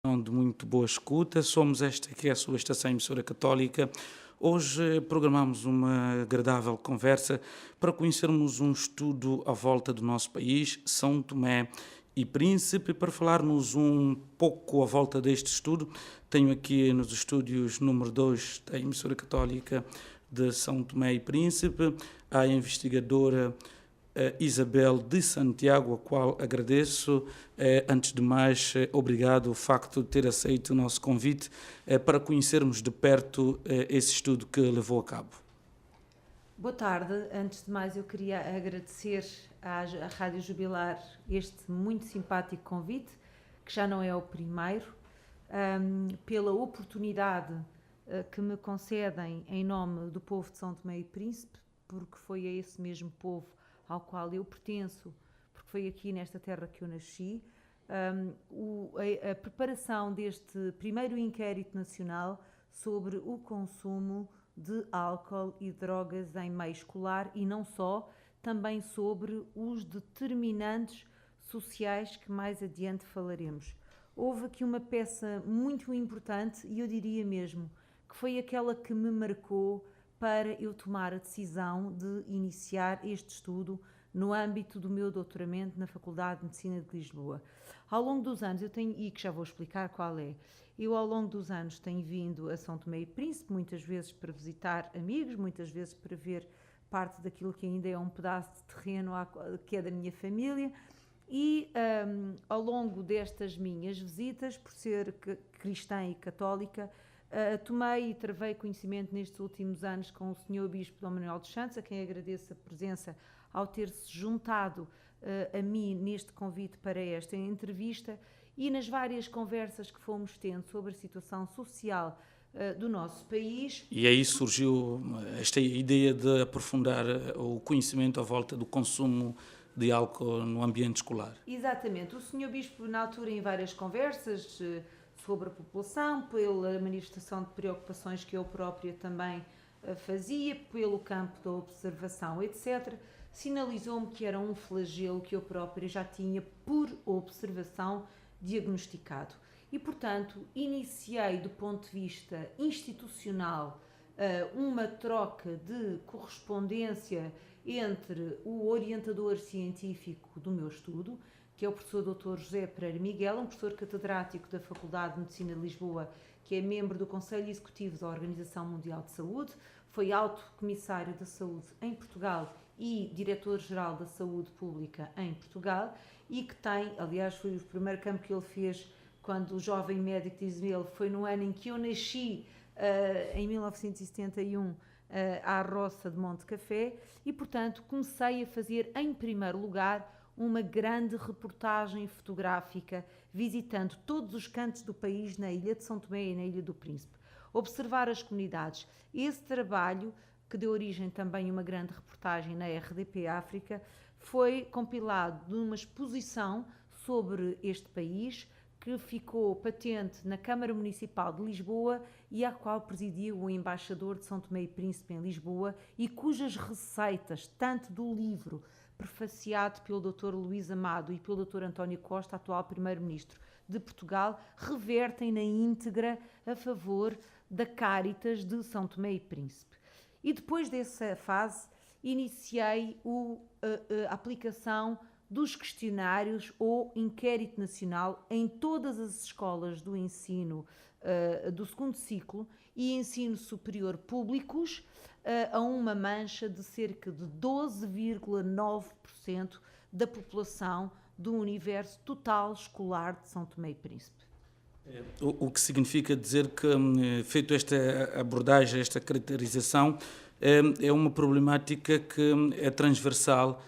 De muito boa escuta, somos esta que é a sua estação emissora católica. Hoje programamos uma agradável conversa para conhecermos um estudo à volta do nosso país, São Tomé e Príncipe. Para falarmos um pouco à volta deste estudo, tenho aqui nos estúdios número 2 da emissora católica de São Tomé e Príncipe a investigadora Isabel de Santiago, a qual agradeço. Antes de mais, obrigado o facto de ter aceito o nosso convite para conhecermos de perto esse estudo que levou a cabo. Boa tarde. Antes de mais, eu queria agradecer à Rádio Jubilar este muito simpático convite, que já não é o primeiro, pela oportunidade que me concedem em nome do povo de São Tomé e Príncipe, porque foi a esse mesmo povo ao qual eu pertenço, porque foi aqui nesta terra que eu nasci. A preparação deste primeiro inquérito nacional sobre o consumo de álcool e drogas em meio escolar e não só, também sobre os determinantes sociais que mais adiante falaremos. Houve aqui uma peça muito importante e eu diria mesmo que foi aquela que me marcou para eu tomar a decisão de iniciar este estudo no âmbito do meu doutoramento na Faculdade de Medicina de Lisboa. Ao longo dos anos, e que já vou explicar qual é, eu ao longo dos anos tenho vindo a São Tomé e Príncipe, muitas vezes para visitar amigos, muitas vezes para ver parte daquilo que ainda é um pedaço de terreno que é da minha família, e ao longo destas minhas visitas, por ser cristã e católica, tomei e travei conhecimento nestes últimos anos com o Sr. Bispo Dom Manuel dos Santos, a quem agradeço a presença ao ter-se juntado a mim neste convite para esta entrevista e nas várias conversas que fomos tendo sobre a situação social do nosso país. E aí surgiu esta ideia de aprofundar o conhecimento à volta do consumo de álcool no ambiente escolar. Exatamente. O Sr. Bispo, na altura, em várias conversas sobre a população, pela manifestação de preocupações que eu própria também fazia, pelo campo da observação, etc., sinalizou-me que era um flagelo que eu própria já tinha, por observação, diagnosticado. E, portanto, iniciei, do ponto de vista institucional, uma troca de correspondência entre o orientador científico do meu estudo, que é o professor Dr. José Pereira Miguel, um professor catedrático da Faculdade de Medicina de Lisboa, que é membro do Conselho Executivo da Organização Mundial de Saúde, foi alto comissário da saúde em Portugal e diretor-geral da saúde pública em Portugal, e que tem, aliás, foi o primeiro campo que ele fez quando o jovem médico, diz-me ele, foi no ano em que eu nasci, em 1971, à roça de Monte Café, e, portanto, comecei a fazer, em primeiro lugar, uma grande reportagem fotográfica, visitando todos os cantos do país, na Ilha de São Tomé e na Ilha do Príncipe. Observar as comunidades. Esse trabalho, que deu origem também a uma grande reportagem na RDP África, foi compilado numa exposição sobre este país, que ficou patente na Câmara Municipal de Lisboa e à qual presidia o embaixador de São Tomé e Príncipe em Lisboa, e cujas receitas, tanto do livro prefaciado pelo Dr. Luís Amado e pelo Dr. António Costa, atual Primeiro-Ministro de Portugal, revertem na íntegra a favor da Cáritas de São Tomé e Príncipe. E depois dessa fase, iniciei a aplicação dos questionários ou inquérito nacional em todas as escolas do ensino do segundo ciclo e ensino superior públicos, a uma mancha de cerca de 12,9% da população do universo total escolar de São Tomé e Príncipe. O que significa dizer que, feito esta abordagem, esta caracterização, é uma problemática que é transversal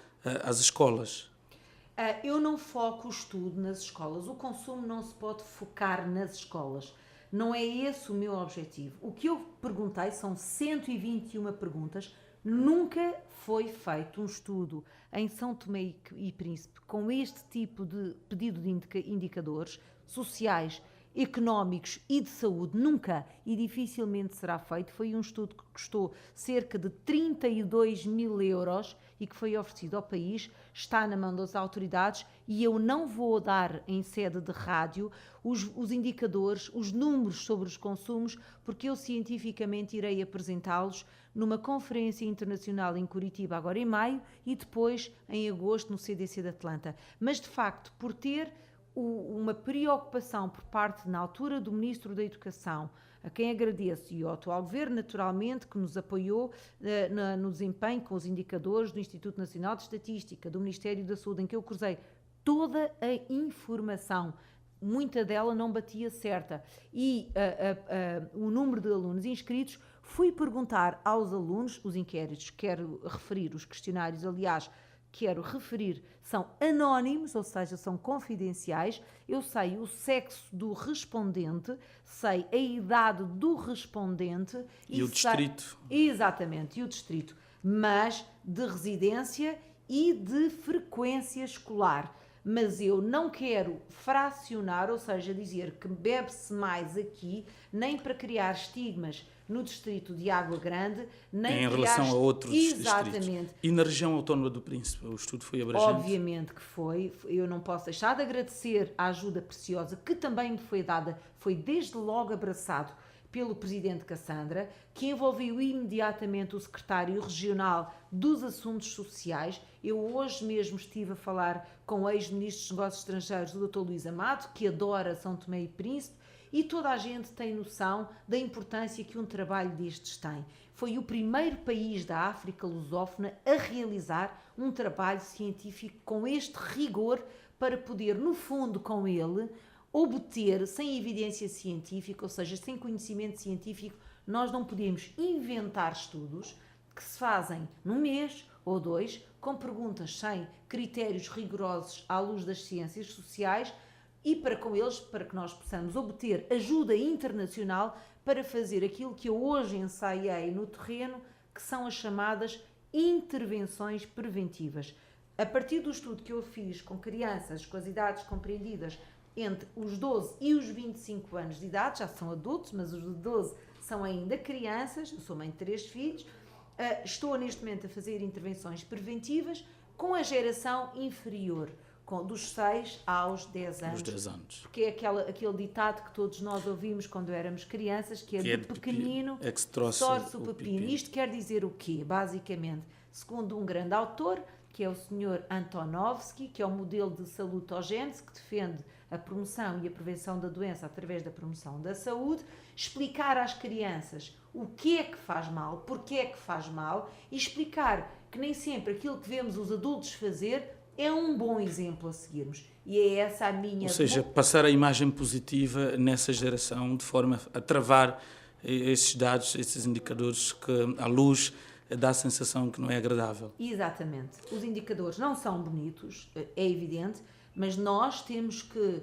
às escolas. Eu não foco o estudo nas escolas. O consumo não se pode focar nas escolas. Não é esse o meu objetivo. O que eu perguntei são 121 perguntas. Nunca foi feito um estudo em São Tomé e Príncipe com este tipo de pedido de indicadores sociais, económicos e de saúde, nunca e dificilmente será feito. Foi um estudo que custou cerca de 32 mil euros e que foi oferecido ao país, está na mão das autoridades e eu não vou dar em sede de rádio os indicadores, os números sobre os consumos, porque eu cientificamente irei apresentá-los numa conferência internacional em Curitiba agora em maio e depois em agosto no CDC de Atlanta. Mas de facto, por ter uma preocupação por parte, na altura, do Ministro da Educação, a quem agradeço, e ao atual Governo, naturalmente, que nos apoiou no desempenho com os indicadores do Instituto Nacional de Estatística, do Ministério da Saúde, em que eu cruzei toda a informação, muita dela não batia certa, e o número de alunos inscritos, fui perguntar aos alunos, os inquéritos, quero referir, os questionários, aliás, quero referir, são anónimos, ou seja, são confidenciais. Eu sei o sexo do respondente, sei a idade do respondente e o distrito. Exatamente, e o distrito, mas de residência e de frequência escolar. Mas eu não quero fracionar, ou seja, dizer que bebe-se mais aqui, nem para criar estigmas no distrito de Água Grande, nem em relação a outros exatamente. Distritos. E na região autónoma do Príncipe, o estudo foi abrangente? Obviamente que foi. Eu não posso deixar de agradecer a ajuda preciosa que também me foi dada, foi desde logo abraçado pelo Presidente Cassandra, que envolveu imediatamente o Secretário Regional dos Assuntos Sociais. Eu hoje mesmo estive a falar com o ex-ministro dos Negócios Estrangeiros, o Dr. Luís Amado, que adora São Tomé e Príncipe, e toda a gente tem noção da importância que um trabalho destes tem. Foi o primeiro país da África lusófona a realizar um trabalho científico com este rigor para poder, no fundo, com ele, obter, sem evidência científica, ou seja, sem conhecimento científico, nós não podemos inventar estudos que se fazem num mês ou dois, com perguntas sem critérios rigorosos à luz das ciências sociais, e para que nós possamos obter ajuda internacional para fazer aquilo que eu hoje ensaiei no terreno, que são as chamadas intervenções preventivas. A partir do estudo que eu fiz com crianças com as idades compreendidas entre os 12 e os 25 anos de idade, já são adultos, mas os de 12 são ainda crianças, eu sou mãe de 3 filhos, estou neste momento a fazer intervenções preventivas com a geração inferior, dos 6 aos 10 anos. Dos 10 anos. Porque é aquele ditado que todos nós ouvimos quando éramos crianças, que é do pequenino é que se trouxe o pepino. Isto quer dizer o quê? Basicamente, segundo um grande autor, que é o Sr. Antonovsky, que é o modelo de salutogênese, que defende a promoção e a prevenção da doença através da promoção da saúde, explicar às crianças o que é que faz mal, porque é que faz mal, e explicar que nem sempre aquilo que vemos os adultos fazer é um bom exemplo a seguirmos. E é essa a minha... Ou seja, passar a imagem positiva nessa geração, de forma a travar esses dados, esses indicadores que, à luz, dá a sensação que não é agradável. Exatamente. Os indicadores não são bonitos, é evidente, mas nós temos que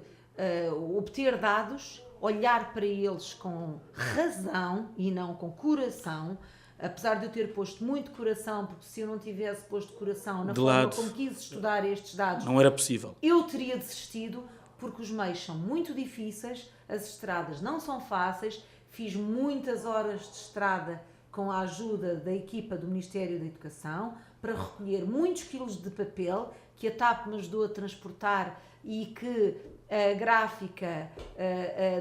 obter dados, olhar para eles com razão e não com coração, apesar de eu ter posto muito coração, porque se eu não tivesse posto coração na forma como quis estudar estes dados, não era possível. Eu teria desistido, porque os meios são muito difíceis, as estradas não são fáceis, fiz muitas horas de estrada com a ajuda da equipa do Ministério da Educação, para recolher muitos quilos de papel, que a TAP me ajudou a transportar e que a gráfica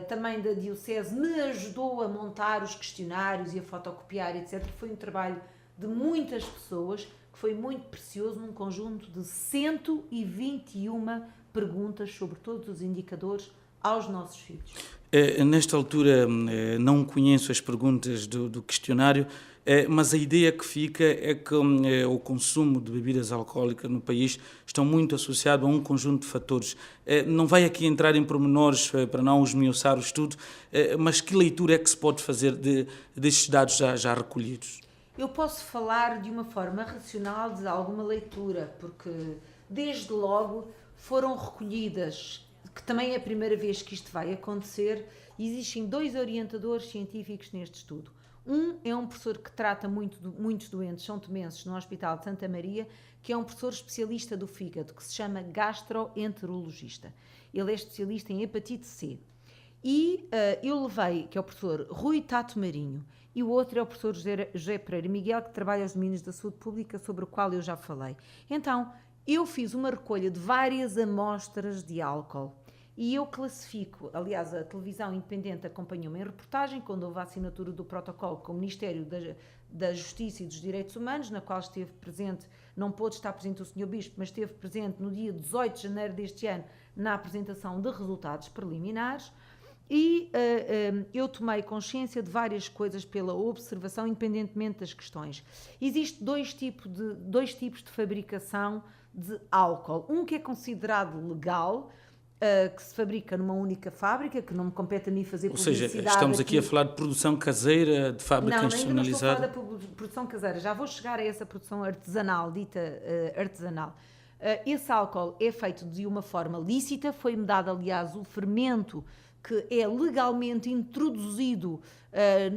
também da Diocese me ajudou a montar os questionários e a fotocopiar, etc. Foi um trabalho de muitas pessoas, que foi muito precioso, num conjunto de 121 perguntas sobre todos os indicadores aos nossos filhos. Nesta altura não conheço as perguntas do questionário, mas a ideia que fica é que o consumo de bebidas alcoólicas no país está muito associado a um conjunto de fatores. Não vai aqui entrar em pormenores para não esmiuçar o estudo, mas que leitura é que se pode fazer destes dados já recolhidos? Eu posso falar de uma forma racional de alguma leitura, porque desde logo foram recolhidas, que também é a primeira vez que isto vai acontecer, existem 2 orientadores científicos neste estudo. Um é um professor que trata muitos doentes são tomenses no Hospital de Santa Maria, que é um professor especialista do fígado, que se chama gastroenterologista. Ele é especialista em hepatite C. E eu levei, que é o professor Rui Tato Marinho, e o outro é o professor José Pereira Miguel, que trabalha os domínios da saúde pública, sobre o qual eu já falei. Então, eu fiz uma recolha de várias amostras de álcool e eu classifico, aliás, a televisão independente acompanhou-me em reportagem, quando houve a assinatura do protocolo com o Ministério da Justiça e dos Direitos Humanos, na qual esteve presente, não pôde estar presente o Sr. Bispo, mas esteve presente no dia 18 de janeiro deste ano, na apresentação de resultados preliminares. E eu tomei consciência de várias coisas pela observação, independentemente das questões. Existem dois tipos de fabricação de álcool. Um que é considerado legal, que se fabrica numa única fábrica, que não me compete a mim fazer publicidade. Ou seja, estamos aqui a falar de produção caseira, de fábrica institucionalizada. Não, ainda não estou a falar da produção caseira. Já vou chegar a essa produção artesanal, dita artesanal. Esse álcool é feito de uma forma lícita, foi-me dado, aliás, o fermento que é legalmente introduzido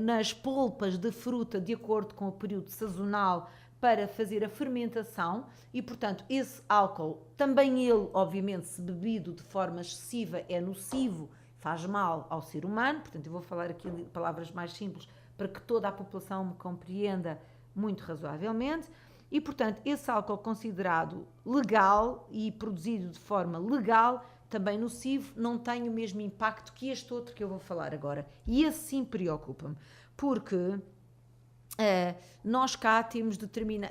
nas polpas de fruta de acordo com o período sazonal para fazer a fermentação e, portanto, esse álcool, também ele, obviamente, se bebido de forma excessiva, é nocivo, faz mal ao ser humano, portanto, eu vou falar aqui de palavras mais simples para que toda a população me compreenda muito razoavelmente. E, portanto, esse álcool considerado legal e produzido de forma legal, também nocivo, não tem o mesmo impacto que este outro que eu vou falar agora. E esse sim preocupa-me, porque nós cá temos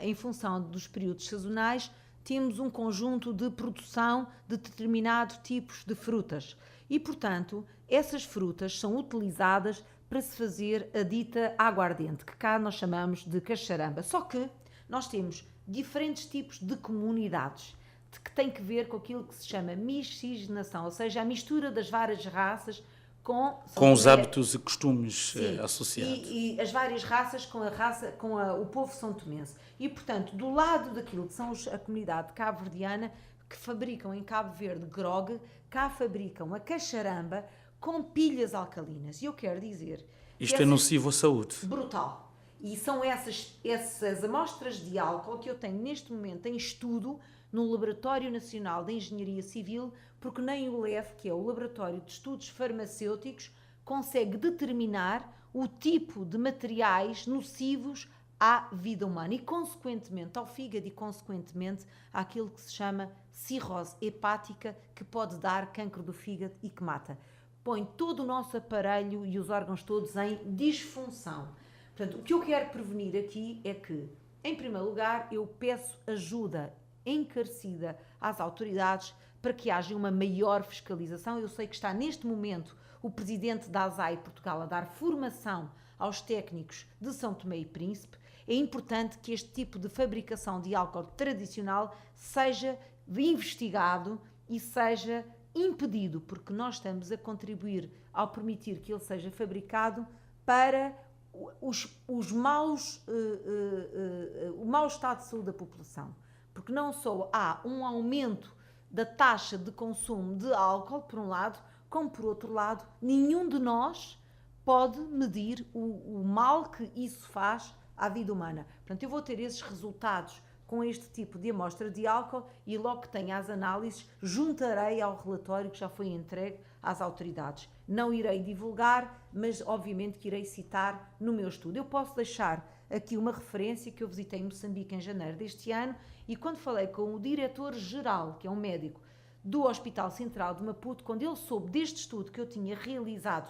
em função dos períodos sazonais, temos um conjunto de produção de determinados tipos de frutas. E, portanto, essas frutas são utilizadas para se fazer a dita aguardente, que cá nós chamamos de cacharamba. Só que nós temos diferentes tipos de comunidades que têm que ver com aquilo que se chama miscigenação, ou seja, a mistura das várias raças com os hábitos e costumes associados. E as várias raças com o povo são tomense. E, portanto, do lado daquilo que são a comunidade cabo-verdiana, que fabricam em Cabo Verde grog, cá fabricam a cacharamba com pilhas alcalinas. E eu quero dizer... Isto é nocivo à saúde. Brutal. E são essas amostras de álcool que eu tenho neste momento em estudo no Laboratório Nacional de Engenharia Civil, porque nem o LEF, que é o Laboratório de Estudos Farmacêuticos, consegue determinar o tipo de materiais nocivos à vida humana e, consequentemente, ao fígado e, consequentemente, àquilo que se chama cirrose hepática, que pode dar cancro do fígado e que mata. Põe todo o nosso aparelho e os órgãos todos em disfunção. Portanto, o que eu quero prevenir aqui é que, em primeiro lugar, eu peço ajuda encarecida às autoridades para que haja uma maior fiscalização. Eu sei que está neste momento o presidente da ASAI Portugal a dar formação aos técnicos de São Tomé e Príncipe. É importante que este tipo de fabricação de álcool tradicional seja investigado e seja impedido, porque nós estamos a contribuir ao permitir que ele seja fabricado para o mau estado de saúde da população. Porque não só há um aumento da taxa de consumo de álcool, por um lado, como por outro lado, nenhum de nós pode medir o mal que isso faz à vida humana. Portanto, eu vou ter esses resultados com este tipo de amostra de álcool e logo que tenha as análises, juntarei ao relatório que já foi entregue às autoridades. Não irei divulgar, mas obviamente que irei citar no meu estudo. Eu posso deixar aqui uma referência que eu visitei em Moçambique em janeiro deste ano e quando falei com o diretor-geral, que é um médico do Hospital Central de Maputo, quando ele soube deste estudo que eu tinha realizado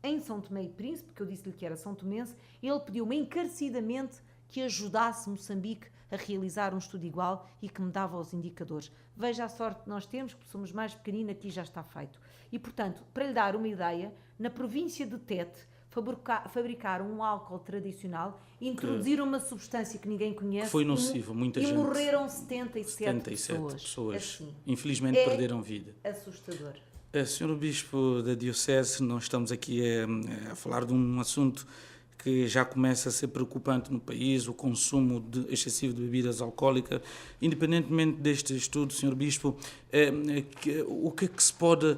em São Tomé e Príncipe, que eu disse-lhe que era são tomense, ele pediu-me encarecidamente que ajudasse Moçambique a realizar um estudo igual e que me dava os indicadores. Veja a sorte que nós temos, porque somos mais pequeninos, aqui já está feito. E, portanto, para lhe dar uma ideia, na província de Tete, fabricaram um álcool tradicional, introduziram uma substância que ninguém conhece. Que foi nocivo, muita gente. E morreram 77 pessoas. Assim, infelizmente perderam vida. Assustador. Senhor Bispo da Diocese, nós estamos aqui a falar de um assunto que já começa a ser preocupante no país, o consumo excessivo de bebidas alcoólicas. Independentemente deste estudo, Sr. Bispo, o que é que se pode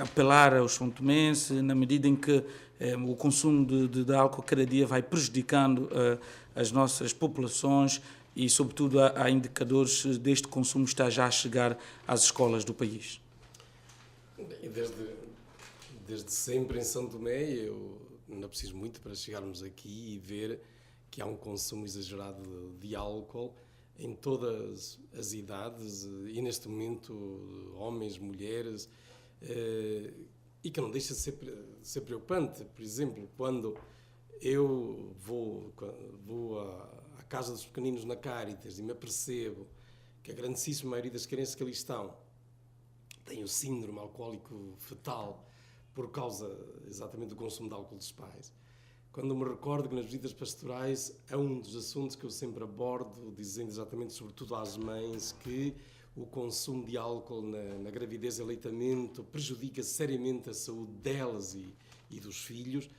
apelar aos são-tomenses na medida em que o consumo de álcool cada dia vai prejudicando as nossas populações e, sobretudo, há indicadores deste consumo está já a chegar às escolas do país? desde sempre em São Tomé, eu não preciso muito para chegarmos aqui e ver que há um consumo exagerado de álcool em todas as idades e neste momento homens, mulheres, e que não deixa de ser preocupante. Por exemplo, quando eu vou à casa dos pequeninos na Cáritas e me apercebo que a grandíssima maioria das crianças que ali estão têm o síndrome alcoólico fetal por causa exatamente do consumo de álcool dos pais. Quando me recordo que nas visitas pastorais é um dos assuntos que eu sempre abordo, dizendo exatamente, sobretudo às mães, que o consumo de álcool na gravidez e aleitamento prejudica seriamente a saúde delas e dos filhos,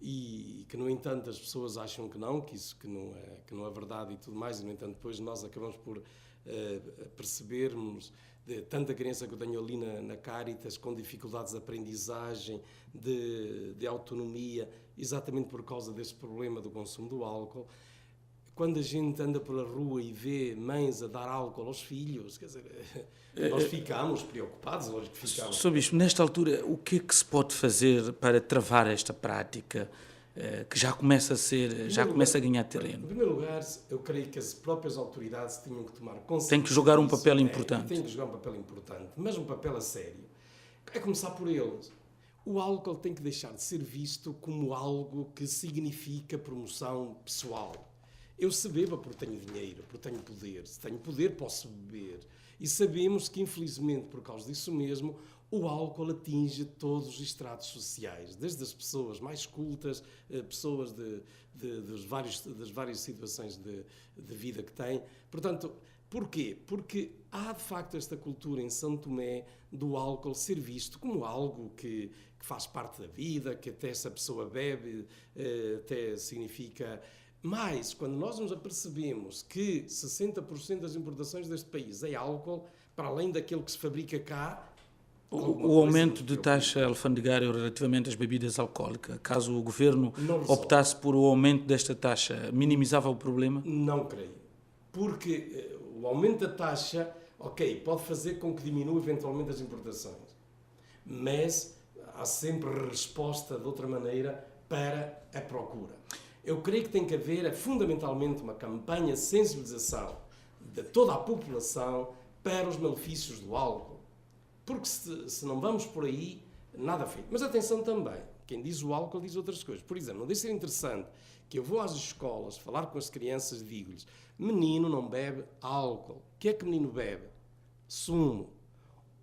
e que, no entanto, as pessoas acham que não é verdade e tudo mais, e, no entanto, depois nós acabamos por percebermos de tanta criança que eu tenho ali na Cáritas com dificuldades de aprendizagem, de autonomia, exatamente por causa desse problema do consumo do álcool. Quando a gente anda pela rua e vê mães a dar álcool aos filhos, quer dizer, nós ficamos preocupados, lógico que ficamos. Sr. Bispo, nesta altura, o que é que se pode fazer para travar esta prática que já começa a ganhar terreno? Em primeiro lugar, eu creio que as próprias autoridades tinham que tomar consciência. Tem que jogar um papel importante. Tem que jogar um papel importante, mas um papel a sério. É começar por eles. O álcool tem que deixar de ser visto como algo que significa promoção pessoal. Eu se bebo porque tenho dinheiro, porque tenho poder. Se tenho poder, posso beber. E sabemos que, infelizmente, por causa disso mesmo, o álcool atinge todos os estratos sociais, desde as pessoas mais cultas, pessoas das várias situações de vida que têm. Portanto, porquê? Porque há, de facto, esta cultura em São Tomé do álcool ser visto como algo que faz parte da vida, que até se a pessoa bebe, até significa... Mas, quando nós nos apercebemos que 60% das importações deste país é álcool, para além daquele que se fabrica cá... O aumento de taxa alfandegária relativamente às bebidas alcoólicas, caso o Governo optasse por o aumento desta taxa, minimizava o problema? Não creio. Porque o aumento da taxa, ok, pode fazer com que diminua eventualmente as importações. Mas há sempre resposta de outra maneira para a procura. Eu creio que tem que haver fundamentalmente uma campanha de sensibilização de toda a população para os malefícios do álcool. Porque se não vamos por aí, nada feito. Mas atenção também, quem diz o álcool diz outras coisas. Por exemplo, não deixa de ser interessante que eu vou às escolas falar com as crianças e digo-lhes: menino não bebe álcool. O que é que menino bebe? Sumo.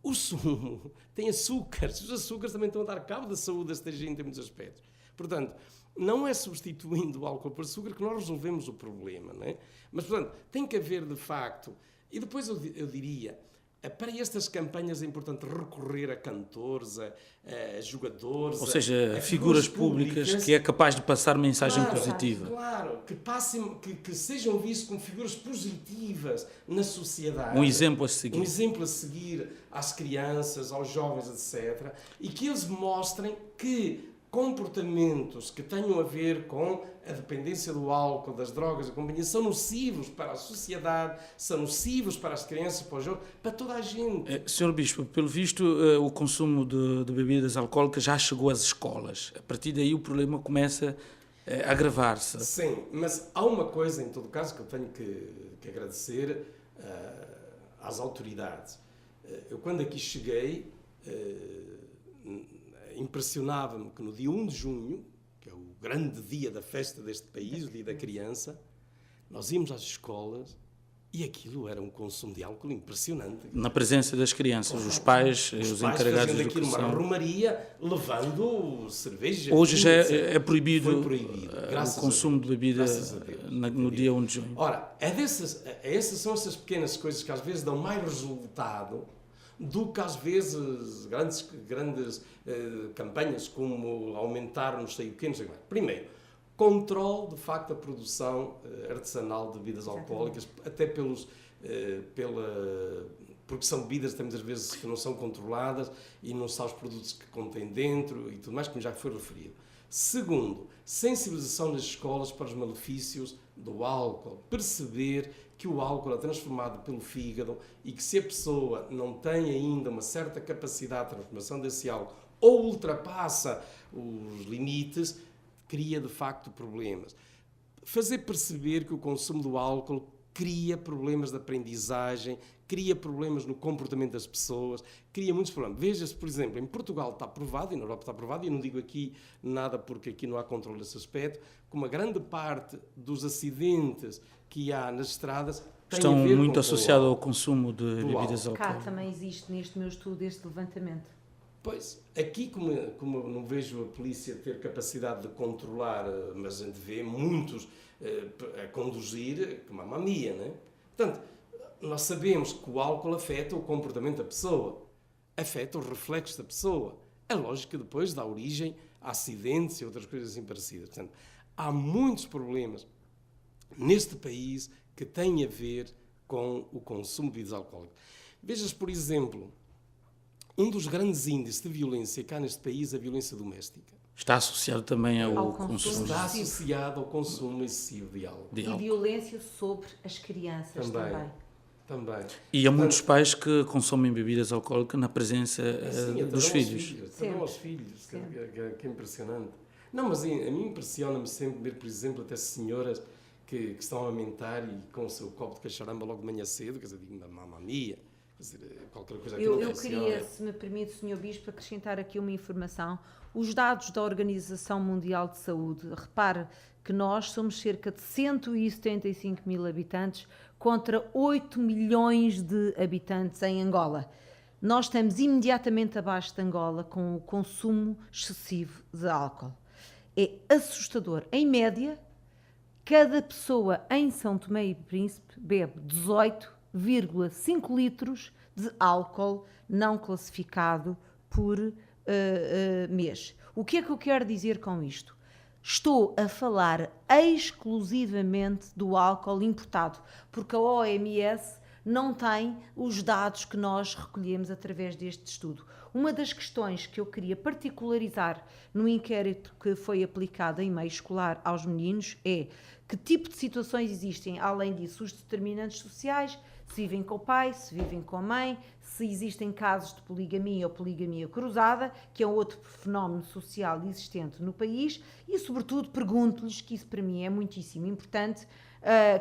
O sumo tem açúcares. Os açúcares também estão a dar cabo da saúde desta gente em muitos aspectos. Portanto, não é substituindo o álcool por açúcar que nós resolvemos o problema, não é? Mas, portanto, tem que haver, de facto... E depois eu diria... Para estas campanhas é importante recorrer a cantores, a jogadores... Ou seja, a figuras públicas que é capaz de passar mensagem positiva. Claro, que sejam vistos como figuras positivas na sociedade. Um exemplo a seguir. Um exemplo a seguir às crianças, aos jovens, etc. E que eles mostrem que comportamentos que tenham a ver com a dependência do álcool, das drogas e companhia, são nocivos para a sociedade, são nocivos para as crianças, para os jovens, para toda a gente. Sr. Bispo, pelo visto, o consumo de bebidas alcoólicas já chegou às escolas. A partir daí o problema começa a agravar-se. Sim, mas há uma coisa, em todo caso, que eu tenho que agradecer às autoridades. Eu, quando aqui cheguei... impressionava-me que no dia 1 de junho, que é o grande dia da festa deste país, o dia da criança, nós íamos às escolas e aquilo era um consumo de álcool impressionante. Na presença das crianças, os pais encarregados de educação. Uma romaria levando cerveja. Hoje já é proibido, o consumo de bebida no dia 1 de junho. Ora, essas são essas pequenas coisas que às vezes dão mais resultado do que, às vezes, grandes campanhas como aumentar não sei o quê, não sei o quê. Primeiro, controle, de facto, a produção artesanal de bebidas alcoólicas, até porque são bebidas que muitas vezes que não são controladas e não sabem os produtos que contêm dentro e tudo mais, como já foi referido. Segundo, sensibilização nas escolas para os malefícios do álcool. Perceber que o álcool é transformado pelo fígado e que, se a pessoa não tem ainda uma certa capacidade de transformação desse álcool ou ultrapassa os limites, cria de facto problemas. Fazer perceber que o consumo do álcool cria problemas de aprendizagem, cria problemas no comportamento das pessoas, cria muitos problemas. Veja-se, por exemplo, em Portugal está provado, e na Europa está provado, e eu não digo aqui nada porque aqui não há controle desse aspecto, que uma grande parte dos acidentes que há nas estradas tem Estão a ver muito com associados o ao consumo de bebidas Cá alcoólicas. também existe neste meu estudo este levantamento. Pois, aqui como eu não vejo a polícia ter capacidade de controlar, mas a gente vê muitos a conduzir com uma mamia, não é? Portanto, nós sabemos que o álcool afeta o comportamento da pessoa, afeta os reflexos da pessoa. É lógico que depois dá origem a acidentes e outras coisas assim parecidas. Portanto, há muitos problemas neste país que têm a ver com o consumo de bebidas alcoólicas. Vejas, por exemplo, um dos grandes índices de violência cá neste país é a violência doméstica. Está associado também ao Ao consumo consumo. Está associado ao consumo excessivo de álcool. de E álcool. violência sobre as crianças também. Também. E há muitos pais que consomem bebidas alcoólicas na presença Sim, até dos aos filhos. Até Sempre. aos filhos, que é impressionante. Não, mas a mim impressiona-me sempre ver, por exemplo, até senhoras que estão a amamentar e com o seu copo de cacharamba logo de manhã cedo, quer dizer, digo, mamma mia, quer dizer, qualquer coisa aqui Eu não funciona. queria, se me permite, Sr. Bispo, acrescentar aqui uma informação. Os dados da Organização Mundial de Saúde, repare que nós somos cerca de 175 mil habitantes contra 8 milhões de habitantes em Angola. Nós estamos imediatamente abaixo de Angola com o consumo excessivo de álcool. É assustador. Em média, cada pessoa em São Tomé e Príncipe bebe 18,5 litros de álcool não classificado por mês. O que é que eu quero dizer com isto? Estou a falar exclusivamente do álcool importado, porque a OMS não tem os dados que nós recolhemos através deste estudo. Uma das questões que eu queria particularizar no inquérito que foi aplicado em meio escolar aos meninos é que tipo de situações existem, além disso, os determinantes sociais, se vivem com o pai, se vivem com a mãe, se existem casos de poligamia ou poligamia cruzada, que é um outro fenómeno social existente no país, e sobretudo pergunto-lhes, que isso para mim é muitíssimo importante,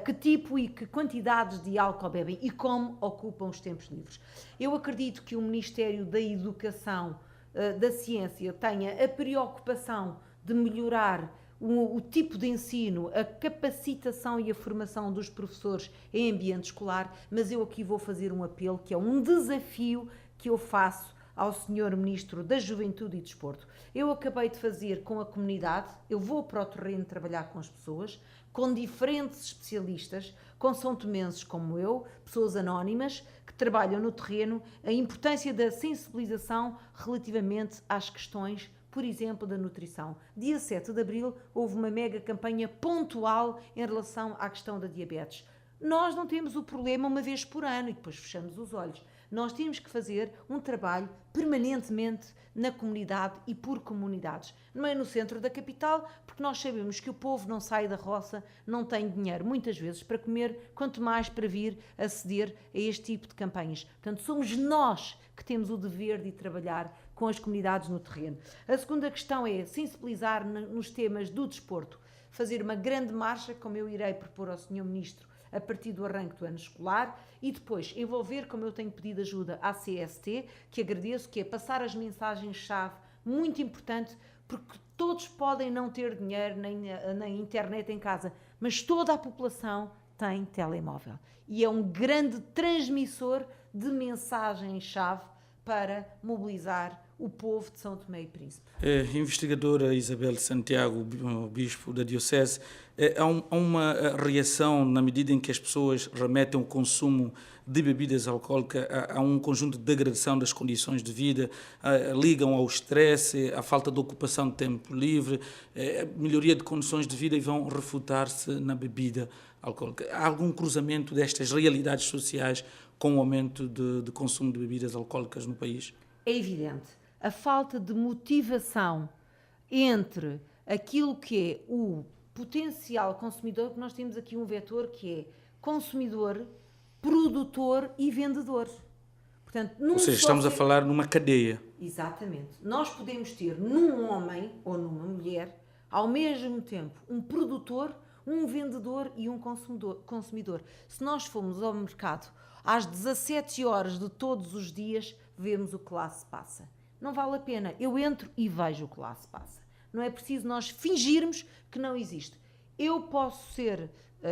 que tipo e que quantidades de álcool bebem e como ocupam os tempos livres. Eu acredito que o Ministério da Educação, da Ciência, tenha a preocupação de melhorar o tipo de ensino, a capacitação e a formação dos professores em ambiente escolar, mas eu aqui vou fazer um apelo, que é um desafio que eu faço ao Sr. Ministro da Juventude e Desporto. Eu acabei de fazer com a comunidade, eu vou para o terreno trabalhar com as pessoas, com diferentes especialistas, com são tomenses como eu, pessoas anónimas, que trabalham no terreno, a importância da sensibilização relativamente às questões, por exemplo, da nutrição. Dia 7 de abril houve uma mega campanha pontual em relação à questão da diabetes. Nós não temos o problema uma vez por ano e depois fechamos os olhos. Nós temos que fazer um trabalho permanentemente na comunidade e por comunidades. Não é no centro da capital, porque nós sabemos que o povo não sai da roça, não tem dinheiro muitas vezes para comer, quanto mais para vir aceder a este tipo de campanhas. Portanto, somos nós que temos o dever de trabalhar com as comunidades no terreno. A segunda questão é sensibilizar nos temas do desporto. Fazer uma grande marcha, como eu irei propor ao Sr. Ministro, a partir do arranque do ano escolar, e depois envolver, como eu tenho pedido ajuda à CST, que agradeço, que é passar as mensagens-chave, muito importante, porque todos podem não ter dinheiro nem internet em casa, mas toda a população tem telemóvel. E é um grande transmissor de mensagens-chave para mobilizar o povo de São Tomé e Príncipe. A investigadora Isabel Santiago, bispo da Diocese, há uma reação na medida em que as pessoas remetem o consumo de bebidas alcoólicas a um conjunto de degradação das condições de vida, ligam ao estresse, à falta de ocupação de tempo livre, melhoria de condições de vida e vão refutar-se na bebida alcoólica. Há algum cruzamento destas realidades sociais com o aumento de consumo de bebidas alcoólicas no país? É evidente. A falta de motivação entre aquilo que é o potencial consumidor, porque nós temos aqui um vetor que é consumidor, produtor e vendedor. Portanto, Ou seja, estamos a falar numa cadeia. Exatamente. Nós podemos ter num homem ou numa mulher, ao mesmo tempo, um produtor, um vendedor e um consumidor. Se nós formos ao mercado às 17 horas de todos os dias, vemos o que lá se passa. Não vale a pena. Eu entro e vejo o que lá se passa. Não é preciso nós fingirmos que não existe. Eu posso ser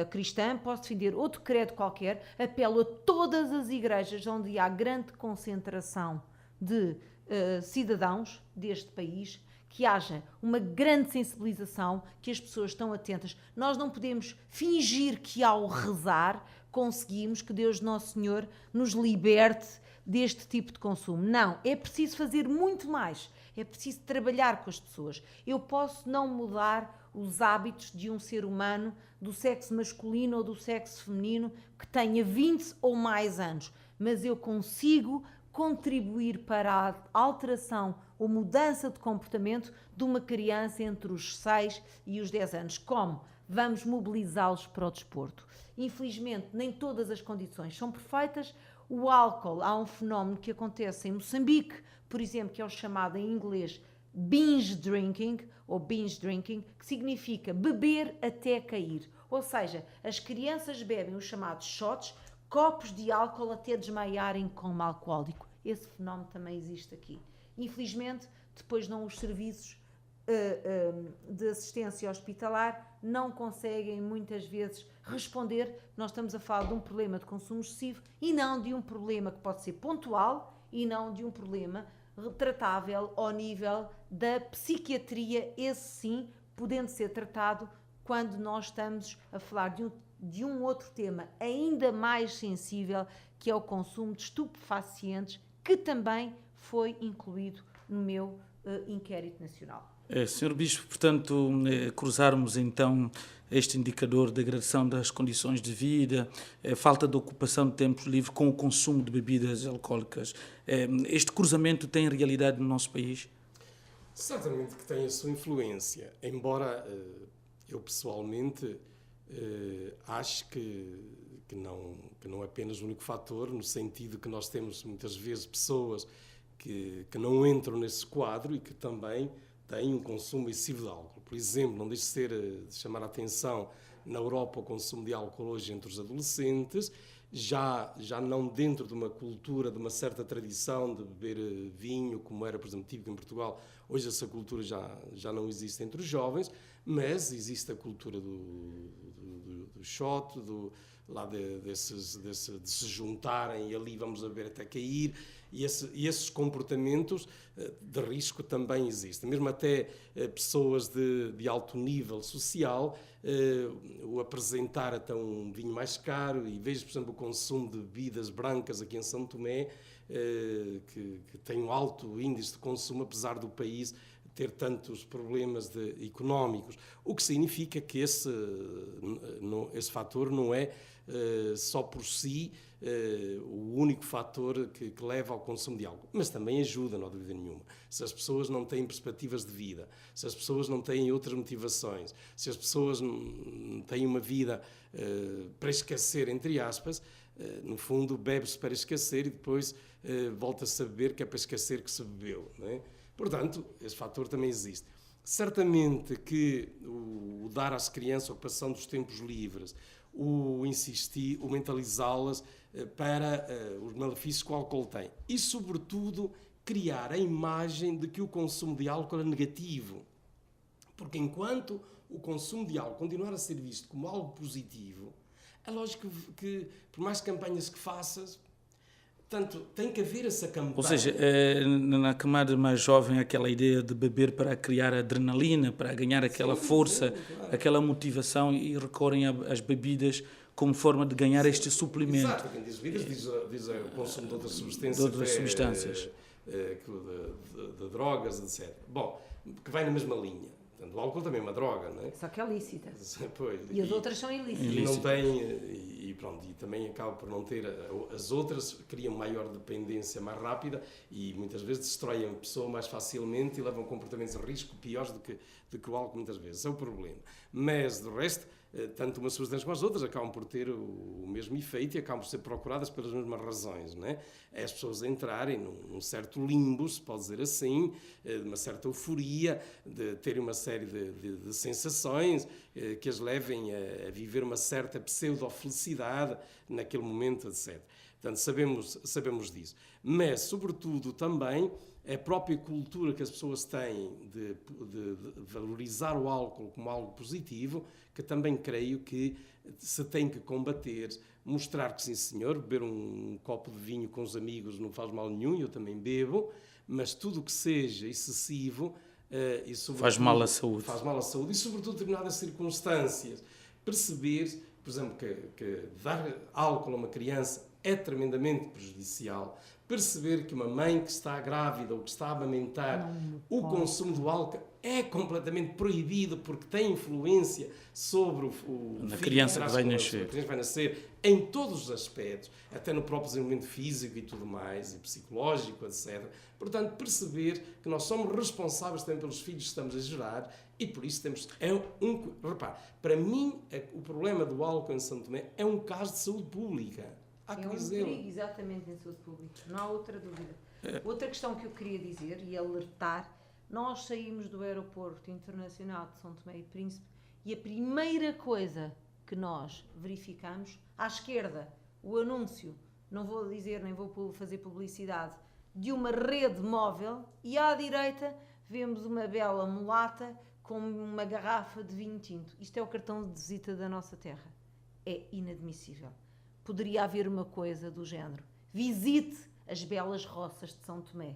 cristã, posso defender outro credo qualquer, apelo a todas as igrejas onde há grande concentração de cidadãos deste país, que haja uma grande sensibilização, que as pessoas estão atentas. Nós não podemos fingir que ao rezar conseguimos que Deus Nosso Senhor nos liberte deste tipo de consumo. Não, é preciso fazer muito mais. É preciso trabalhar com as pessoas. Eu posso não mudar os hábitos de um ser humano do sexo masculino ou do sexo feminino que tenha 20 ou mais anos, mas eu consigo contribuir para a alteração ou mudança de comportamento de uma criança entre os 6 e os 10 anos. Como? Vamos mobilizá-los para o desporto. Infelizmente, nem todas as condições são perfeitas. O álcool, há um fenómeno que acontece em Moçambique, por exemplo, que é o chamado em inglês binge drinking, ou binge drinking, que significa beber até cair. Ou seja, as crianças bebem os chamados shots, copos de álcool até desmaiarem como alcoólico. Esse fenómeno também existe aqui. Infelizmente, depois não os serviços de assistência hospitalar não conseguem muitas vezes responder. Nós estamos a falar de um problema de consumo excessivo e não de um problema que pode ser pontual e não de um problema tratável ao nível da psiquiatria, esse sim, podendo ser tratado quando nós estamos a falar de um outro tema ainda mais sensível, que é o consumo de estupefacientes, que também foi incluído no meu inquérito nacional. Sr. Bispo, portanto, cruzarmos então este indicador de degradação das condições de vida, falta de ocupação de tempos livres com o consumo de bebidas alcoólicas. Este cruzamento tem realidade no nosso país? Certamente que tem a sua influência, embora eu pessoalmente acho que não é apenas o único fator, no sentido que nós temos muitas vezes pessoas que não entram nesse quadro e que também têm um consumo excessivo de álcool. Por exemplo, não deixe de chamar a atenção, na Europa o consumo de álcool hoje entre os adolescentes, já não dentro de uma cultura, de uma certa tradição de beber vinho, como era, por exemplo, típico em Portugal. Hoje essa cultura já não existe entre os jovens, mas existe a cultura do shot, de se juntarem e ali vamos a beber até cair, e esses comportamentos de risco também existem. Mesmo até pessoas de alto nível social o apresentar até um vinho mais caro, e vejo, por exemplo, o consumo de bebidas brancas aqui em São Tomé, que tem um alto índice de consumo, apesar do país ter tantos problemas económicos, o que significa que esse fator não é só por si o único fator que leva ao consumo de álcool, mas também ajuda, não há dúvida nenhuma. Se as pessoas não têm perspectivas de vida, se as pessoas não têm outras motivações, se as pessoas não têm uma vida para esquecer, entre aspas, no fundo bebe-se para esquecer e depois volta-se a beber que é para esquecer que se bebeu, não é? Portanto, esse fator também existe. Certamente que o dar às crianças a ocupação dos tempos livres, o insistir, o mentalizá-las para os malefícios que o álcool tem. E, sobretudo, criar a imagem de que o consumo de álcool é negativo. Porque enquanto o consumo de álcool continuar a ser visto como algo positivo, é lógico que por mais campanhas que faças, portanto, tem que haver essa campanha. Ou seja, na camada mais jovem, aquela ideia de beber para criar adrenalina, para ganhar aquela força, claro, aquela motivação, e recorrem às bebidas como forma de ganhar este suplemento. Exato, quem diz bebidas diz o consumo de outras substâncias. De outras substâncias. De drogas, etc. Bom, que vai na mesma linha. Portanto, o álcool também é uma droga, não é? Só que é lícita. Pois, e as outras são ilícitas. E não tem, e pronto, e também acaba por não ter, as outras criam maior dependência mais rápida e muitas vezes destroem a pessoa mais facilmente e levam comportamentos de risco piores do que o álcool muitas vezes. É o problema. Mas, do resto, tanto umas substâncias como as outras acabam por ter o mesmo efeito e acabam por ser procuradas pelas mesmas razões, não é? É as pessoas entrarem num certo limbo, se pode dizer assim, de uma certa euforia, de terem uma série de sensações que as levem a viver uma certa pseudo-felicidade naquele momento, etc. Portanto, sabemos disso. Mas, sobretudo, também a própria cultura que as pessoas têm de valorizar o álcool como algo positivo, que também creio que se tem que combater, mostrar que sim senhor, beber um copo de vinho com os amigos não faz mal nenhum, eu também bebo, mas tudo o que seja excessivo faz mal à saúde. Faz mal à saúde e, sobretudo, em determinadas circunstâncias. Perceber, por exemplo, que dar álcool a uma criança é tremendamente prejudicial. Perceber que uma mãe que está grávida ou que está a amamentar, o consumo do álcool é completamente proibido porque tem influência sobre o criança que vai nascer. A criança vai nascer em todos os aspectos, até no próprio desenvolvimento físico e tudo mais, e psicológico, etc. Portanto, perceber que nós somos responsáveis também pelos filhos que estamos a gerar e por isso temos... repare, para mim, o problema do álcool em São Tomé é um caso de saúde pública. É um perigo, exatamente, em saúde pública. Não há outra dúvida. Outra questão que eu queria dizer e alertar, nós saímos do aeroporto internacional de São Tomé e Príncipe e a primeira coisa que nós verificamos, à esquerda, o anúncio, não vou dizer, nem vou fazer publicidade, de uma rede móvel e à direita vemos uma bela mulata com uma garrafa de vinho tinto. Isto é o cartão de visita da nossa terra. É inadmissível. Poderia haver uma coisa do género. Visite as belas roças de São Tomé.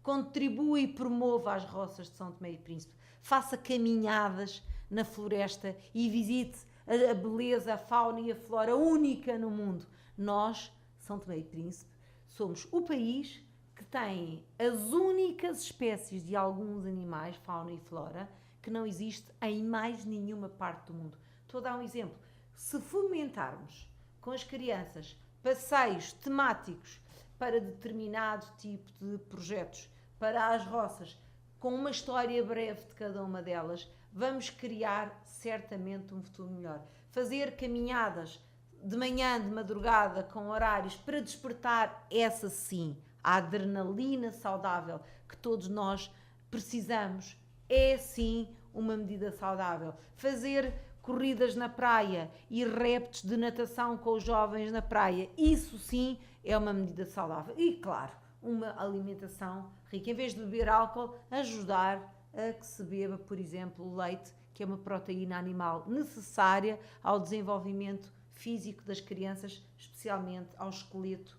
Contribua e promova as roças de São Tomé e Príncipe. Faça caminhadas na floresta e visite a beleza, a fauna e a flora única no mundo. Nós, São Tomé e Príncipe, somos o país que tem as únicas espécies de alguns animais, fauna e flora, que não existe em mais nenhuma parte do mundo. Estou a dar um exemplo. Se fomentarmos com as crianças passeios temáticos para determinado tipo de projetos, para as roças, com uma história breve de cada uma delas, vamos criar certamente um futuro melhor. Fazer caminhadas de manhã, de madrugada, com horários para despertar essa sim, a adrenalina saudável que todos nós precisamos, é sim uma medida saudável. Fazer corridas na praia e reptos de natação com os jovens na praia, isso sim é uma medida saudável. E claro, uma alimentação rica. Em vez de beber álcool, ajudar a que se beba, por exemplo, leite, que é uma proteína animal necessária ao desenvolvimento físico das crianças, especialmente ao esqueleto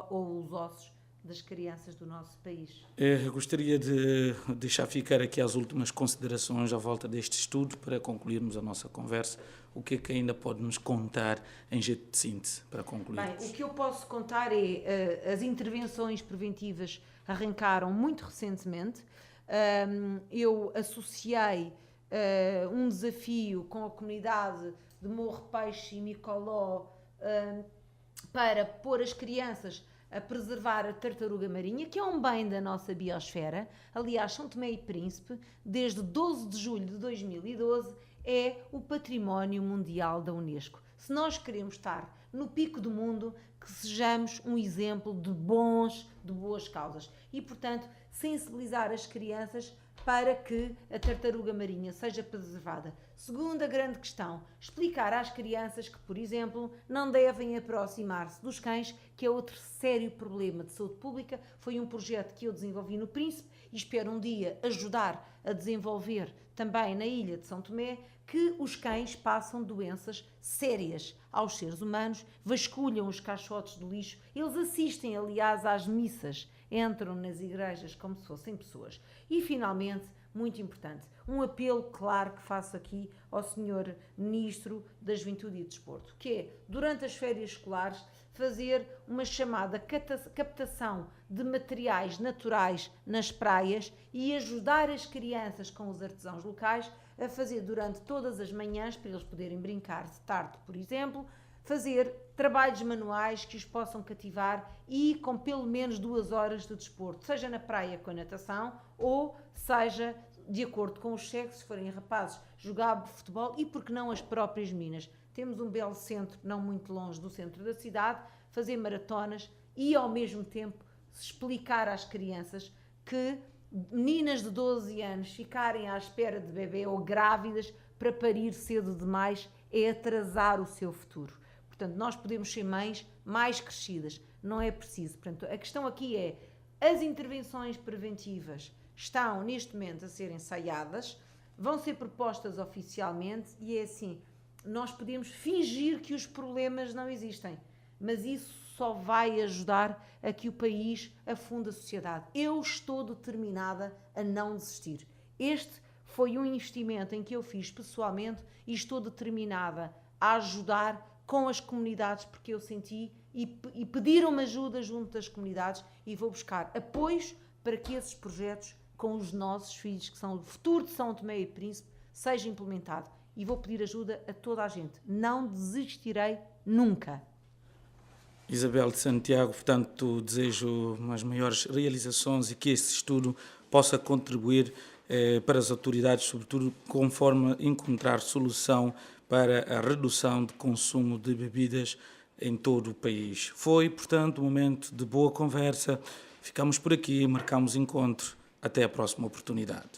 ou os ossos das crianças do nosso país. Gostaria de deixar ficar aqui as últimas considerações à volta deste estudo para concluirmos a nossa conversa. O que é que ainda pode nos contar em jeito de síntese para concluir? Bem, o que eu posso contar é as intervenções preventivas arrancaram muito recentemente. Eu associei um desafio com a comunidade de Morro Peixe e Micoló para pôr as crianças a preservar a tartaruga marinha, que é um bem da nossa biosfera. Aliás, São Tomé e Príncipe, desde 12 de julho de 2012, é o património mundial da Unesco. Se nós queremos estar no pico do mundo, que sejamos um exemplo de boas causas. E, portanto, sensibilizar as crianças para que a tartaruga marinha seja preservada. Segunda grande questão, explicar às crianças que, por exemplo, não devem aproximar-se dos cães, que é outro sério problema de saúde pública. Foi um projeto que eu desenvolvi no Príncipe e espero um dia ajudar a desenvolver também na ilha de São Tomé, que os cães passam doenças sérias aos seres humanos, vasculham os caixotes do lixo, eles assistem, aliás, às missas, entram nas igrejas como se fossem pessoas. E, finalmente, muito importante, um apelo claro que faço aqui ao Sr. Ministro da Juventude e Desporto, que é, durante as férias escolares, fazer uma chamada captação de materiais naturais nas praias e ajudar as crianças com os artesãos locais a fazer durante todas as manhãs, para eles poderem brincar de tarde, por exemplo, fazer trabalhos manuais que os possam cativar e com pelo menos 2 horas de desporto, seja na praia com a natação ou seja de acordo com os sexos, se forem rapazes, jogar futebol e, por que não, as próprias meninas. Temos um belo centro, não muito longe do centro da cidade, fazer maratonas e, ao mesmo tempo, explicar às crianças que meninas de 12 anos ficarem à espera de bebê ou grávidas para parir cedo demais é atrasar o seu futuro. Portanto, nós podemos ser mães mais crescidas, não é preciso. Portanto, a questão aqui é, as intervenções preventivas estão neste momento a ser ensaiadas, vão ser propostas oficialmente e é assim, nós podemos fingir que os problemas não existem, mas isso só vai ajudar a que o país afunde a sociedade. Eu estou determinada a não desistir. Este foi um investimento em que eu fiz pessoalmente e estou determinada a ajudar com as comunidades, porque eu senti e pediram-me ajuda junto das comunidades e vou buscar apoios para que esses projetos com os nossos filhos, que são o futuro de São Tomé e Príncipe, seja implementado. E vou pedir ajuda a toda a gente. Não desistirei nunca. Isabel de Santiago, portanto, desejo as maiores realizações e que este estudo possa contribuir para as autoridades, sobretudo conforme encontrar solução para a redução de consumo de bebidas em todo o país. Foi, portanto, um momento de boa conversa. Ficamos por aqui, marcamos encontro. Até a próxima oportunidade.